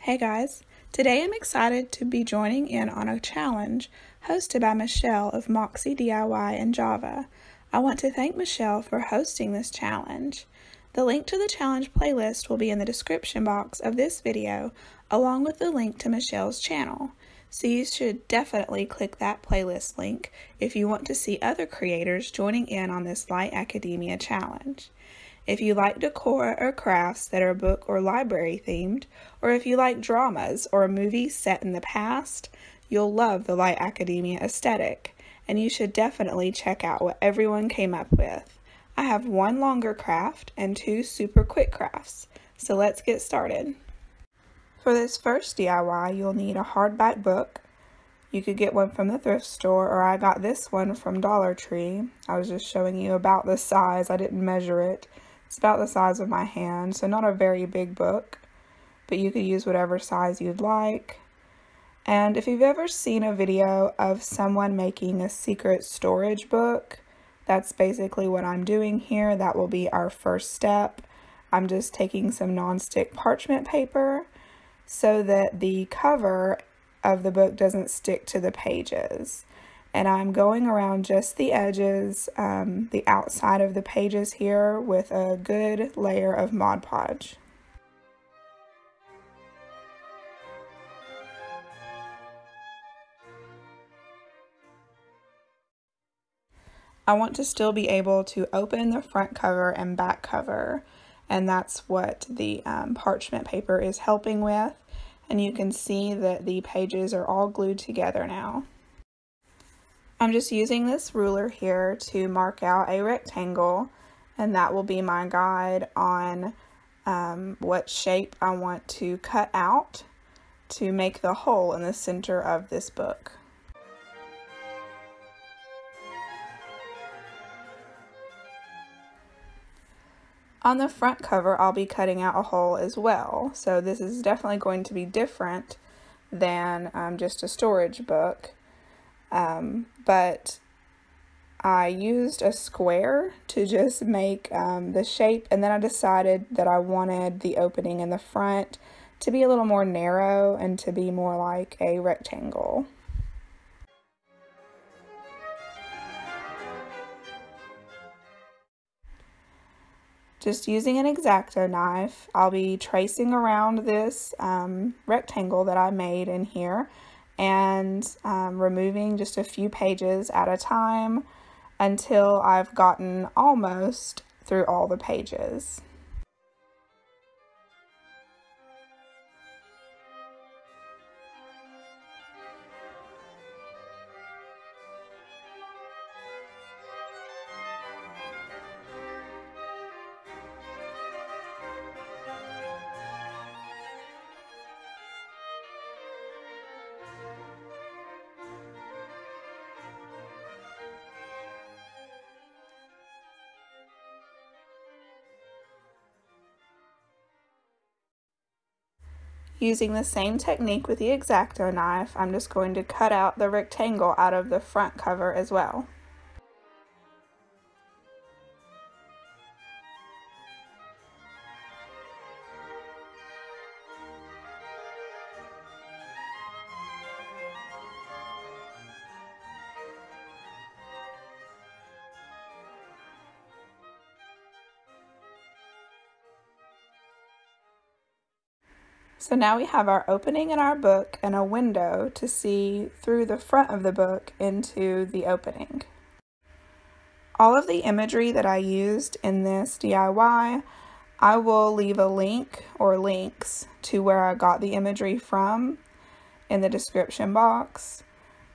Hey guys, today I'm excited to be joining in on a challenge hosted by Michelle of Moxie DIY and Java. I want to thank Michelle for hosting this challenge. The link to the challenge playlist will be in the description box of this video, along with the link to Michelle's channel. So you should definitely click that playlist link if you want to see other creators joining in on this Light Academia challenge. If you like decor or crafts that are book or library themed, or if you like dramas or movies set in the past, you'll love the Light Academia aesthetic, and you should definitely check out what everyone came up with. I have one longer craft and two super quick crafts, so let's get started. For this first DIY, you'll need a hardback book. You could get one from the thrift store, or I got this one from Dollar Tree. I was just showing you about the size. I didn't measure it. It's about the size of my hand, so not a very big book, but you could use whatever size you'd like. And if you've ever seen a video of someone making a secret storage book, that's basically what I'm doing here. That will be our first step. I'm just taking some nonstick parchment paper so that the cover of the book doesn't stick to the pages. And I'm going around just the edges, the outside of the pages here with a good layer of Mod Podge. I want to still be able to open the front cover and back cover, and that's what the parchment paper is helping with. And you can see that the pages are all glued together now. I'm just using this ruler here to mark out a rectangle, and that will be my guide on what shape I want to cut out to make the hole in the center of this book. On the front cover, I'll be cutting out a hole as well, so this is definitely going to be different than just a storage book. But I used a square to just make the shape, and then I decided that I wanted the opening in the front to be a little more narrow and to be more like a rectangle. Just using an X-Acto knife, I'll be tracing around this rectangle that I made in here, and removing just a few pages at a time until I've gotten almost through all the pages. Using the same technique with the X-Acto knife, I'm just going to cut out the rectangle out of the front cover as well. So now we have our opening in our book and a window to see through the front of the book into the opening. All of the imagery that I used in this DIY, I will leave a link or links to where I got the imagery from in the description box.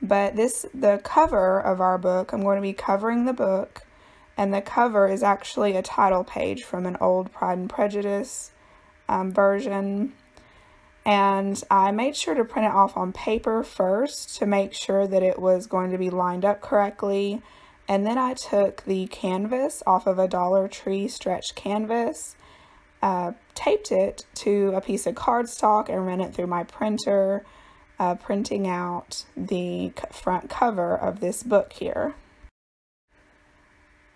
But the cover of our book, I'm going to be covering the book, and the cover is actually a title page from an old Pride and Prejudice version. And I made sure to print it off on paper first to make sure that it was going to be lined up correctly. And then I took the canvas off of a Dollar Tree stretch canvas, taped it to a piece of cardstock, and ran it through my printer, printing out the front cover of this book here.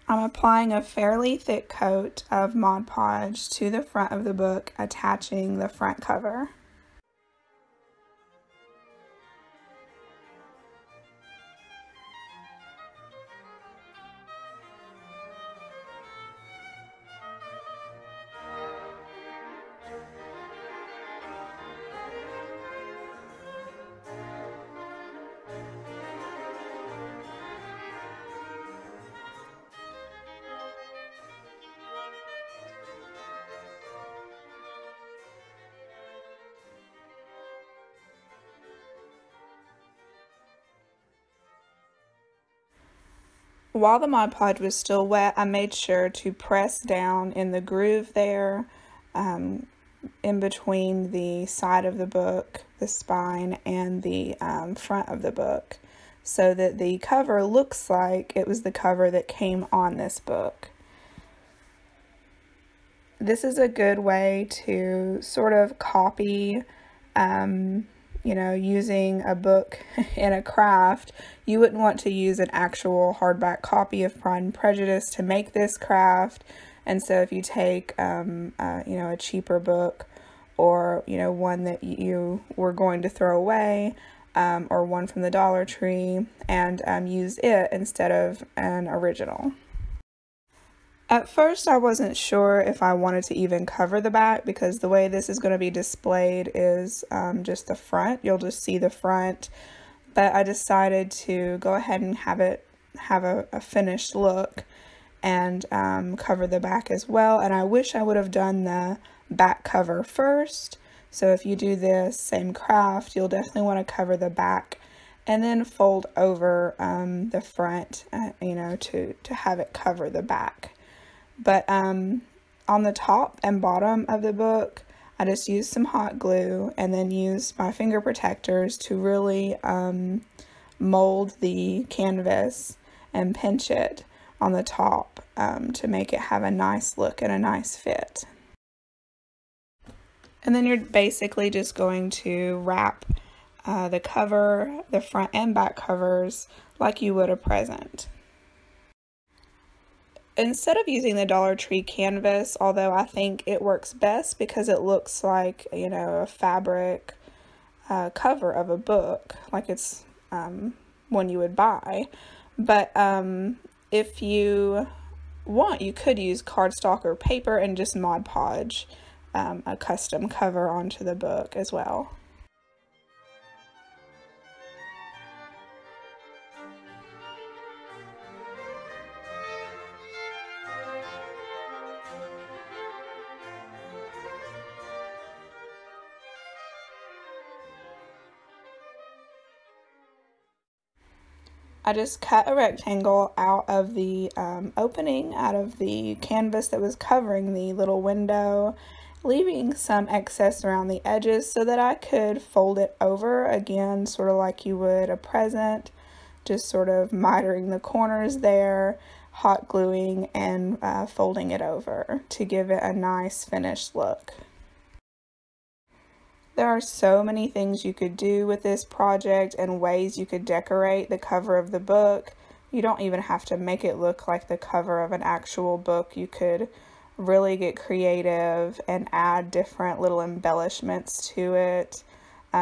I'm applying a fairly thick coat of Mod Podge to the front of the book, attaching the front cover. While the Mod Podge was still wet, I made sure to press down in the groove there, in between the side of the book, the spine, and the front of the book, so that the cover looks like it was the cover that came on this book. This is a good way to sort of copy, you know, using a book in a craft. You wouldn't want to use an actual hardback copy of Pride and Prejudice to make this craft. And so if you take, you know, a cheaper book, or, you know, one that you were going to throw away, or one from the Dollar Tree, and use it instead of an original. At first, I wasn't sure if I wanted to even cover the back, because the way this is going to be displayed is just the front. You'll just see the front, but I decided to go ahead and have it have a finished look and cover the back as well. And I wish I would have done the back cover first. So if you do this same craft, you'll definitely want to cover the back and then fold over the front, you know, to have it cover the back. But on the top and bottom of the book, I just used some hot glue and then used my finger protectors to really mold the canvas and pinch it on the top to make it have a nice look and a nice fit. And then you're basically just going to wrap the cover, the front and back covers, like you would a present. Instead of using the Dollar Tree canvas, although I think it works best because it looks like, you know, a fabric cover of a book, like it's one you would buy. But if you want, you could use cardstock or paper and just Mod Podge a custom cover onto the book as well. I just cut a rectangle out of the opening, out of the canvas that was covering the little window, leaving some excess around the edges so that I could fold it over, again, sort of like you would a present, just sort of mitering the corners there, hot gluing, and folding it over to give it a nice finished look. There are so many things you could do with this project and ways you could decorate the cover of the book. You don't even have to make it look like the cover of an actual book. You could really get creative and add different little embellishments to it,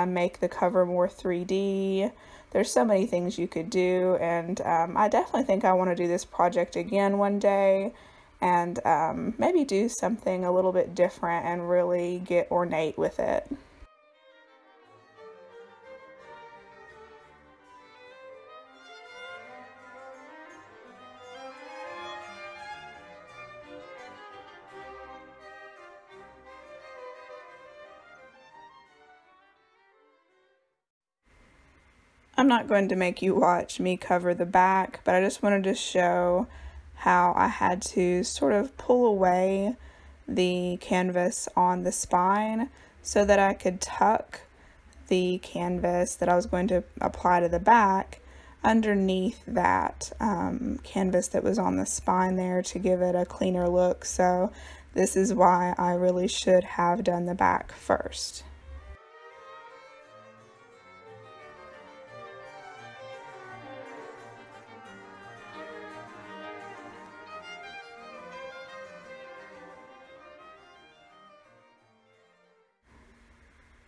make the cover more 3D. There's so many things you could do, and I definitely think I want to do this project again one day and maybe do something a little bit different and really get ornate with it. I'm not going to make you watch me cover the back, but I just wanted to show how I had to sort of pull away the canvas on the spine so that I could tuck the canvas that I was going to apply to the back underneath that canvas that was on the spine there to give it a cleaner look. So this is why I really should have done the back first.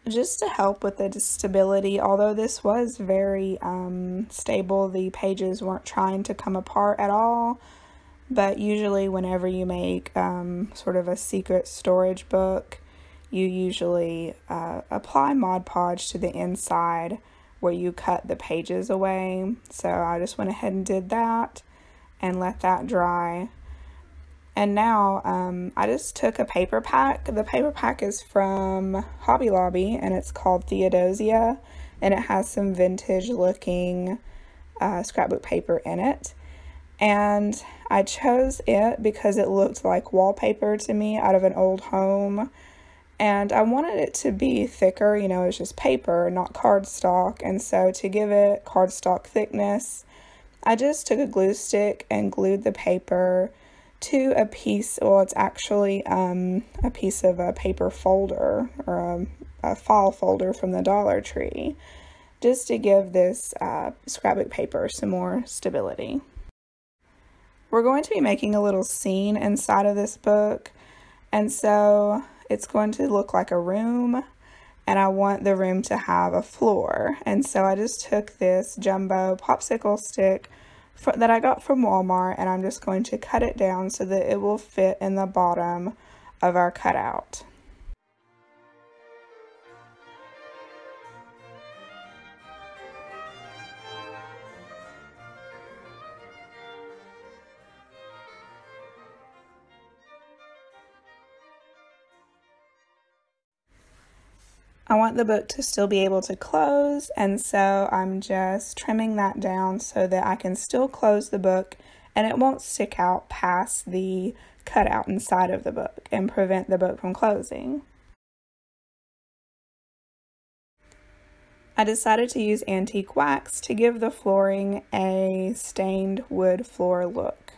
Just to help with the stability, although this was very stable, the pages weren't trying to come apart at all, but usually whenever you make sort of a secret storage book, you usually apply Mod Podge to the inside where you cut the pages away. So I just went ahead and did that and let that dry. And now I just took a paper pack. The paper pack is from Hobby Lobby and it's called Theodosia, and it has some vintage looking scrapbook paper in it. And I chose it because it looked like wallpaper to me out of an old home. And I wanted it to be thicker, you know, it's just paper, not cardstock. And so to give it cardstock thickness, I just took a glue stick and glued the paper to a piece, well, it's actually a piece of a paper folder or a file folder from the Dollar Tree, just to give this scrapbook paper some more stability. We're going to be making a little scene inside of this book, and so it's going to look like a room, and I want the room to have a floor. And so I just took this jumbo popsicle stick that I got from Walmart, and I'm just going to cut it down so that it will fit in the bottom of our cutout. I want the book to still be able to close, and so I'm just trimming that down so that I can still close the book and it won't stick out past the cutout inside of the book and prevent the book from closing. I decided to use antique wax to give the flooring a stained wood floor look.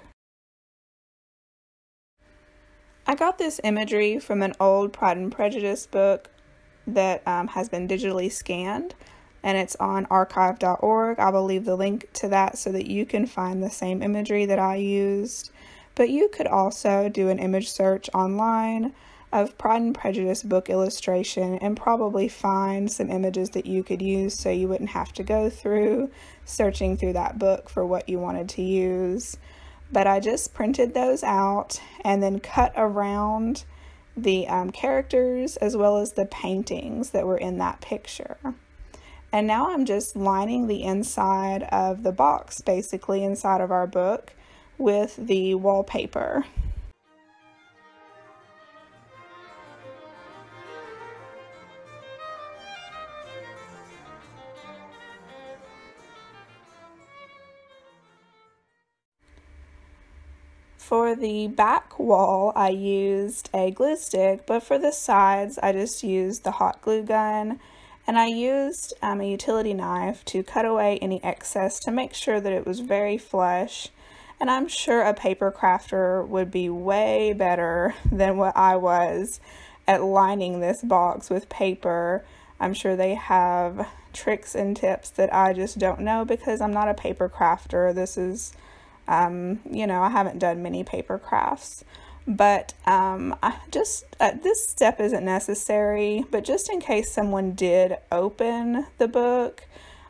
I got this imagery from an old Pride and Prejudice book that has been digitally scanned, and it's on archive.org. I will leave the link to that so that you can find the same imagery that I used. But you could also do an image search online of Pride and Prejudice book illustration and probably find some images that you could use so you wouldn't have to go through searching through that book for what you wanted to use. But I just printed those out and then cut around the characters as well as the paintings that were in that picture. And now I'm just lining the inside of the box, basically inside of our book, with the wallpaper. For the back wall, I used a glue stick, but for the sides, I just used the hot glue gun, and I used a utility knife to cut away any excess to make sure that it was very flush. And I'm sure a paper crafter would be way better than what I was at lining this box with paper. I'm sure they have tricks and tips that I just don't know because I'm not a paper crafter. This is you know, I haven't done many paper crafts, but this step isn't necessary, but just in case someone did open the book,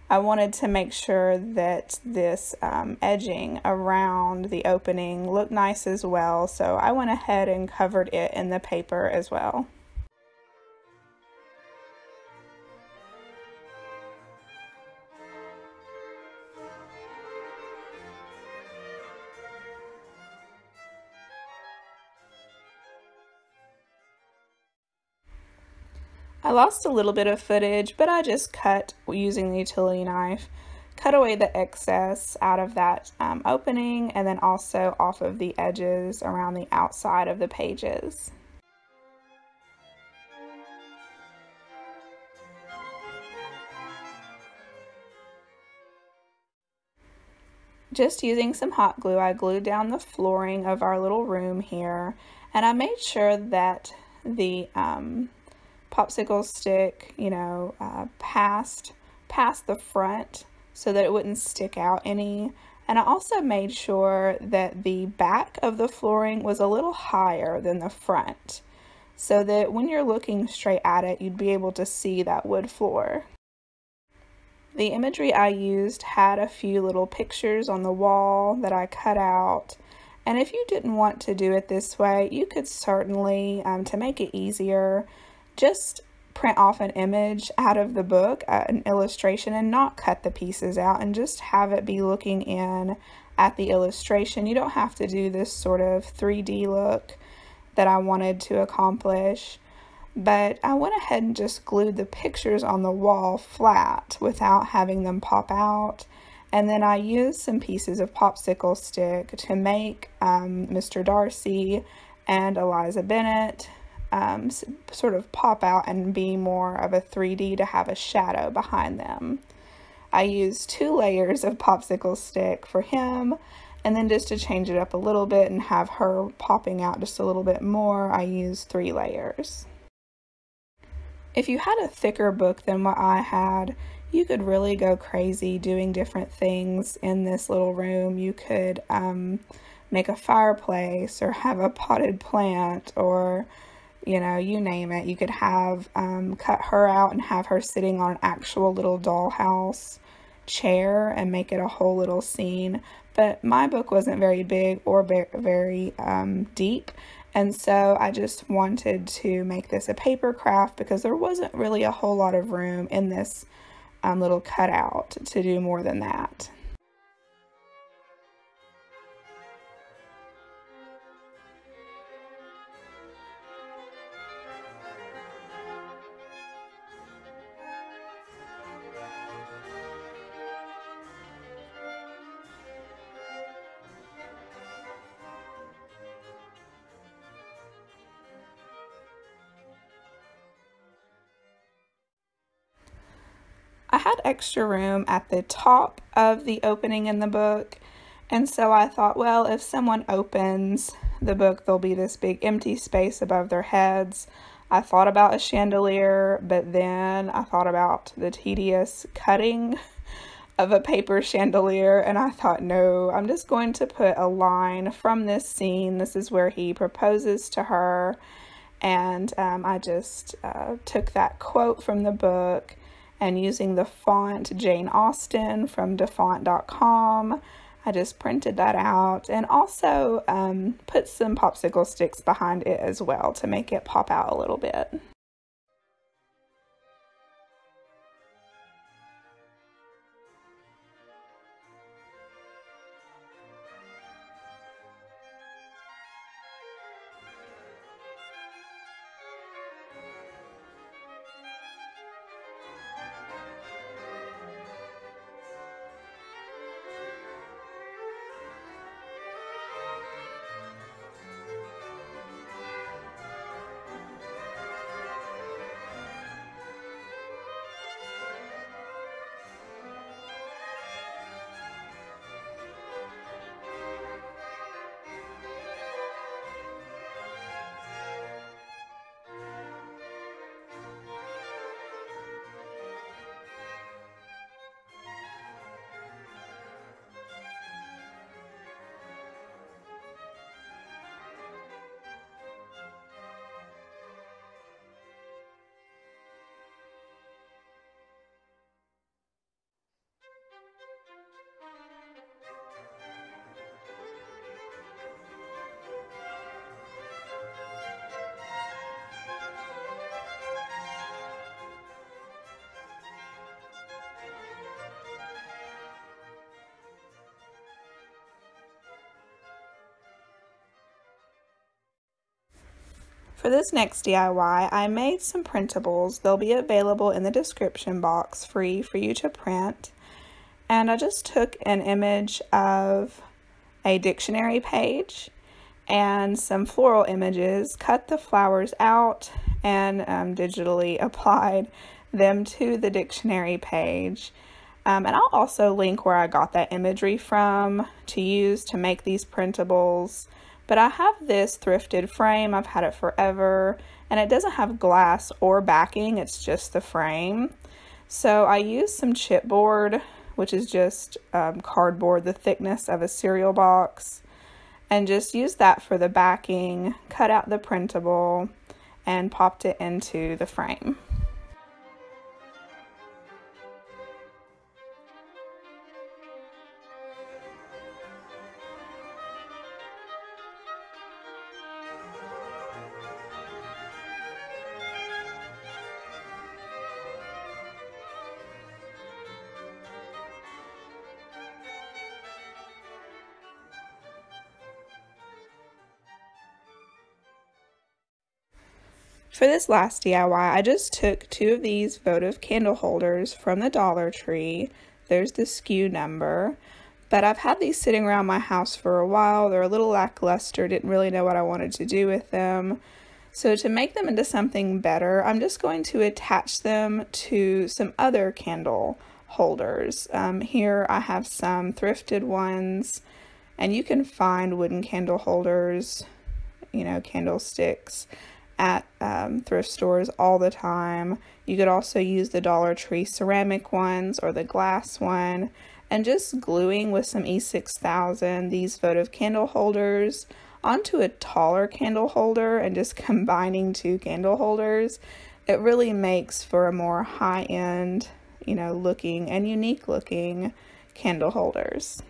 I wanted to make sure that this edging around the opening looked nice as well, so I went ahead and covered it in the paper as well. I lost a little bit of footage, but I just cut using the utility knife, cut away the excess out of that opening and then also off of the edges around the outside of the pages. Just using some hot glue, I glued down the flooring of our little room here, and I made sure that the popsicle stick, you know, past the front so that it wouldn't stick out any. And I also made sure that the back of the flooring was a little higher than the front so that when you're looking straight at it, you'd be able to see that wood floor. The imagery I used had a few little pictures on the wall that I cut out. And if you didn't want to do it this way, you could certainly, to make it easier, just print off an image out of the book, an illustration, and not cut the pieces out and just have it be looking in at the illustration. You don't have to do this sort of 3D look that I wanted to accomplish, but I went ahead and just glued the pictures on the wall flat without having them pop out. And then I used some pieces of popsicle stick to make Mr. Darcy and Eliza Bennett sort of pop out and be more of a 3D, to have a shadow behind them. I used 2 layers of popsicle stick for him, and then just to change it up a little bit and have her popping out just a little bit more, I used 3 layers. If you had a thicker book than what I had, you could really go crazy doing different things in this little room. You could make a fireplace or have a potted plant, or you know, you name it. You could have cut her out and have her sitting on an actual little dollhouse chair and make it a whole little scene. But my book wasn't very big or very deep, and so I just wanted to make this a paper craft because there wasn't really a whole lot of room in this little cutout to do more than that. I had extra room at the top of the opening in the book, and so I thought, well, if someone opens the book, there'll be this big empty space above their heads. I thought about a chandelier, but then I thought about the tedious cutting of a paper chandelier, and I thought, no, I'm just going to put a line from this scene. This is where he proposes to her, and I just took that quote from the book, and using the font Jane Austen from dafont.com, I just printed that out, and also put some popsicle sticks behind it as well to make it pop out a little bit. For this next DIY, I made some printables. They'll be available in the description box, free for you to print. And I just took an image of a dictionary page and some floral images, cut the flowers out, and digitally applied them to the dictionary page. And I'll also link where I got that imagery from to use to make these printables. But I have this thrifted frame. I've had it forever, and it doesn't have glass or backing. It's just the frame. So I used some chipboard, which is just cardboard the thickness of a cereal box, and just used that for the backing, cut out the printable, and popped it into the frame. For this last DIY, I just took 2 of these votive candle holders from the Dollar Tree, There's the SKU number. But I've had these sitting around my house for a while. They're a little lackluster, didn't really know what I wanted to do with them. So to make them into something better, I'm just going to attach them to some other candle holders. Here I have some thrifted ones, and you can find wooden candle holders, candlesticks at thrift stores all the time. You could also use the Dollar Tree ceramic ones or the glass one, and just gluing with some E6000 these votive candle holders onto a taller candle holder and just combining two candle holders, it really makes for a more high-end, looking and unique looking candle holders.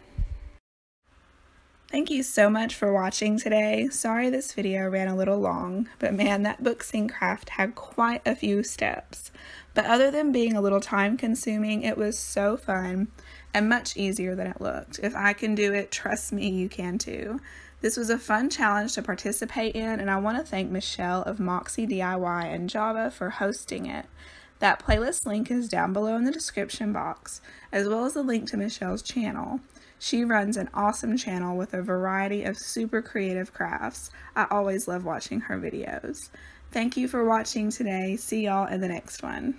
Thank you so much for watching today. Sorry this video ran a little long, but man, that book scene craft had quite a few steps. But other than being a little time consuming, it was so fun and much easier than it looked. If I can do it, trust me, you can too. This was a fun challenge to participate in, and I want to thank Michelle of Moxie DIY and Java for hosting it. That playlist link is down below in the description box, as well as a link to Michelle's channel. She runs an awesome channel with a variety of super creative crafts. I always love watching her videos. Thank you for watching today. See y'all in the next one.